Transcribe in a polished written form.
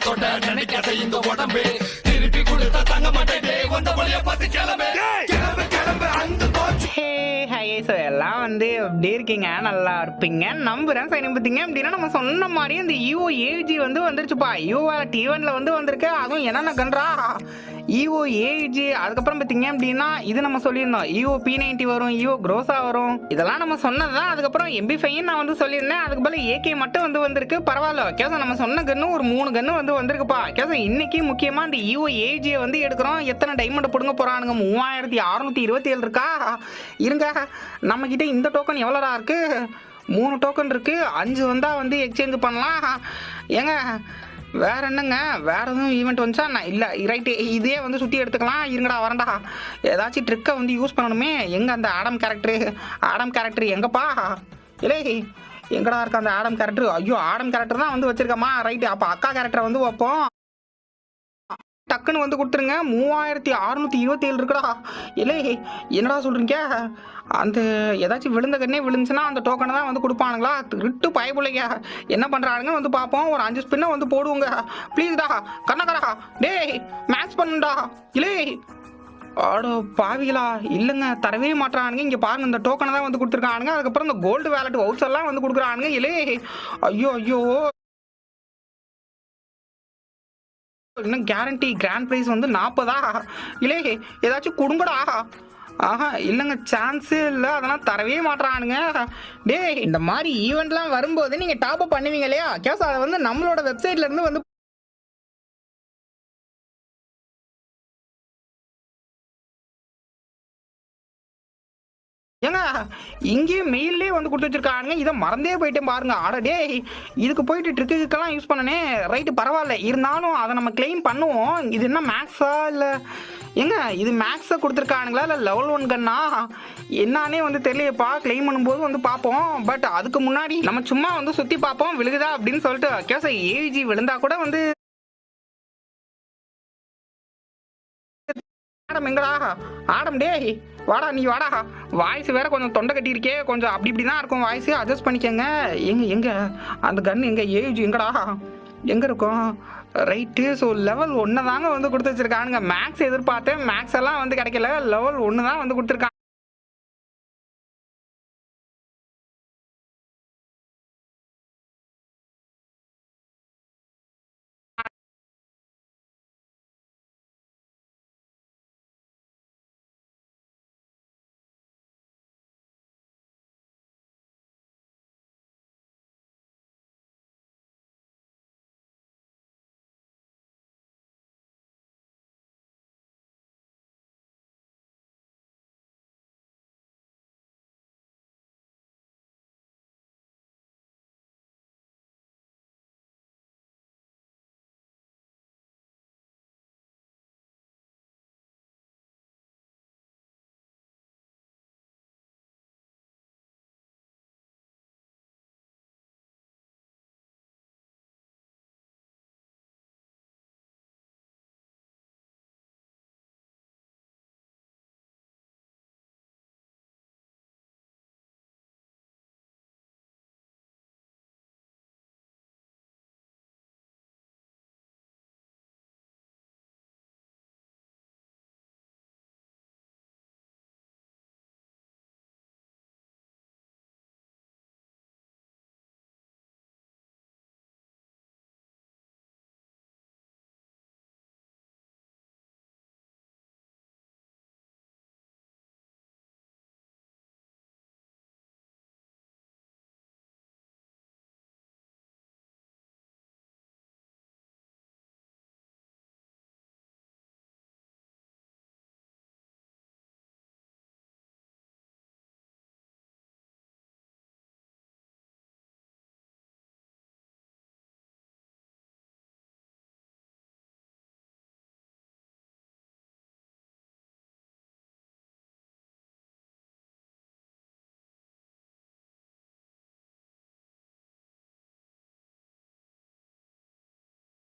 தொட நினைக்காத இந்த உடம்பு திருப்பி கொடுத்த தங்க மாட்டே வந்த வழிய பார்த்து கிளம்பு கிளம்பு கிளம்பு அந்த போச்சு. ஸோ எல்லாம் வந்து எப்படி இருக்கீங்க, நல்லா இருப்பீங்க நம்புறேன். சரி பார்த்தீங்க அப்படின்னா நம்ம சொன்ன மாதிரி இந்த ஈவோ ஏஜி வந்து வந்துருச்சுப்பா. ஈவோ T1ல வந்து வந்திருக்கு. அதுவும் என்னென்ன கன்றா ஈவோ ஏஜி. அதுக்கப்புறம் பார்த்தீங்க அப்படின்னா இது நம்ம சொல்லியிருந்தோம் ஈவோ P90 வரும், ஈவோ க்ரோஸா வரும், இதெல்லாம் நம்ம சொன்னதுதான். அதுக்கப்புறம் MP5 நான் வந்து சொல்லியிருந்தேன். அதுக்கு பதில் AK மட்டும் வந்து வந்திருக்கு. பரவாயில்ல கேச நம்ம சொன்ன கன்னு ஒரு 3 கன்னு வந்து வந்திருக்குப்பா. கேச இன்னைக்கு முக்கியமா இந்த ஈவோ ஏஜியை வந்து எடுக்கிறோம். எத்தனை டைமண்ட் பிடுங்க போறானுங்க? 3627 இருக்கா? இருங்க, நம்ம கிட்ட இந்த டோக்கன் எவ்வளோடா இருக்கு? 3 டோக்கன் இருக்கு. 5 வந்தா வந்து எக்ஸ்சேஞ்ச் பண்ணலாம். ஏங்க வேற என்னங்க, வேற எதுவும் ஈவெண்ட் வந்துச்சா? நான் இல்லை ரைட்டு இதே வந்து சுற்றி எடுத்துக்கலாம். இருங்கடா வரண்டா, ஏதாச்சும் ட்ரிக்கை வந்து யூஸ் பண்ணணுமே. எங்கே அந்த ஆடம் கேரக்டர் எங்கப்பா? இல்லை எங்கடா இருக்க அந்த ஆடம் கேரக்டர்? ஐயோ ஆடம் கேரக்டர் தான் வந்து வச்சிருக்கமா. ரைட்டு, அப்போ அக்கா கேரக்டரை வந்து வைப்போம். டக்குன்னு வந்து கொடுத்துருங்க. 3627 இருக்குடா. இல்லை என்னடா சொல்கிறீங்க? அந்த ஏதாச்சும் விழுந்த கண்ணே விழுந்துச்சுன்னா அந்த டோக்கனை தான் வந்து கொடுப்பானுங்களா? திருட்டு பயப்புள்ளைங்க என்ன பண்ணுறானுங்க வந்து பார்ப்போம். ஒரு 5 ஸ்பின்னை வந்து போடுவோங்க ப்ளீஸ்டா. கண்ணக்கடா டேய் மேக்ஸ் பண்ணுடா. இல்லை ஆடோ பாவிகளா, இல்லைங்க தரவே மாட்டானுங்க. இங்கே பாருங்க இந்த டோக்கனை தான் வந்து கொடுத்துருக்கானுங்க. அதுக்கப்புறம் இந்த கோல்டு வேலட் வவுச்சர் எல்லாம் வந்து கொடுக்குறானுங்க. இல்லை ஐயோ இன்னும் கேரண்டி கிராண்ட் ப்ரைஸ் வந்து 40. இல்லை ஏதாச்சும் கொடுங்கடா. ஆஹா இல்லைங்க சான்ஸே இல்லை, அதெல்லாம் தரவே மாட்டானுங்க. டே இந்த மாதிரி ஈவெண்ட்லாம் வரும்போது நீங்கள் டாப் அப் பண்ணுவீங்க இல்லையா கேஸ்? அதை வந்து நம்மளோட வெப்சைட்ல இருந்து வந்து ஏங்க இங்கேயும் மெயிலே வந்து கொடுத்து வச்சிருக்காங்க. இதை மறந்தே போயிட்டேன் பாருங்க. ஆடடே இதுக்கு போயிட்டு ட்ரிக்குக்கெல்லாம் யூஸ் பண்ணனே. ரைட்டு பரவாயில்ல, இருந்தாலும் அதை நம்ம கிளைம் பண்ணுவோம். இது என்ன மேக்ஸா இல்லை ஏங்க இது மேக்ஸை கொடுத்துருக்கானுங்களா இல்லை லெவல் 1 கன்னா என்னானே வந்து தெரியலையப்பா. கிளைம் பண்ணும்போது வந்து பார்ப்போம். பட் அதுக்கு முன்னாடி நம்ம சும்மா வந்து சுற்றி பார்ப்போம் விழுகுதா அப்படின்னு சொல்லிட்டு. கேச ஏஜி விழுந்தா கூட வந்து ஆடம் எங்கடா? ஆடம் டே வாடா, நீ வாடா. வாய்ஸ் வேற கொஞ்சம் தொண்டை கட்டியிருக்கே, கொஞ்சம் அப்படி இப்படி தான் இருக்கும் வாய்ஸ், அட்ஜஸ்ட் பண்ணிக்கங்க. எங்க அந்த கன் எங்க? ஏஜ் எங்கடா? எங்க இருக்கும்? ரைட்டு. ஸோ லெவல் 1 தாங்க வந்து கொடுத்து வச்சிருக்கானுங்க. மேக்ஸ் எதிர்பார்த்தேன், மேக்ஸ் எல்லாம் வந்து கிடைக்கல. லெவல் 1 தான் வந்து கொடுத்துருக்காங்க.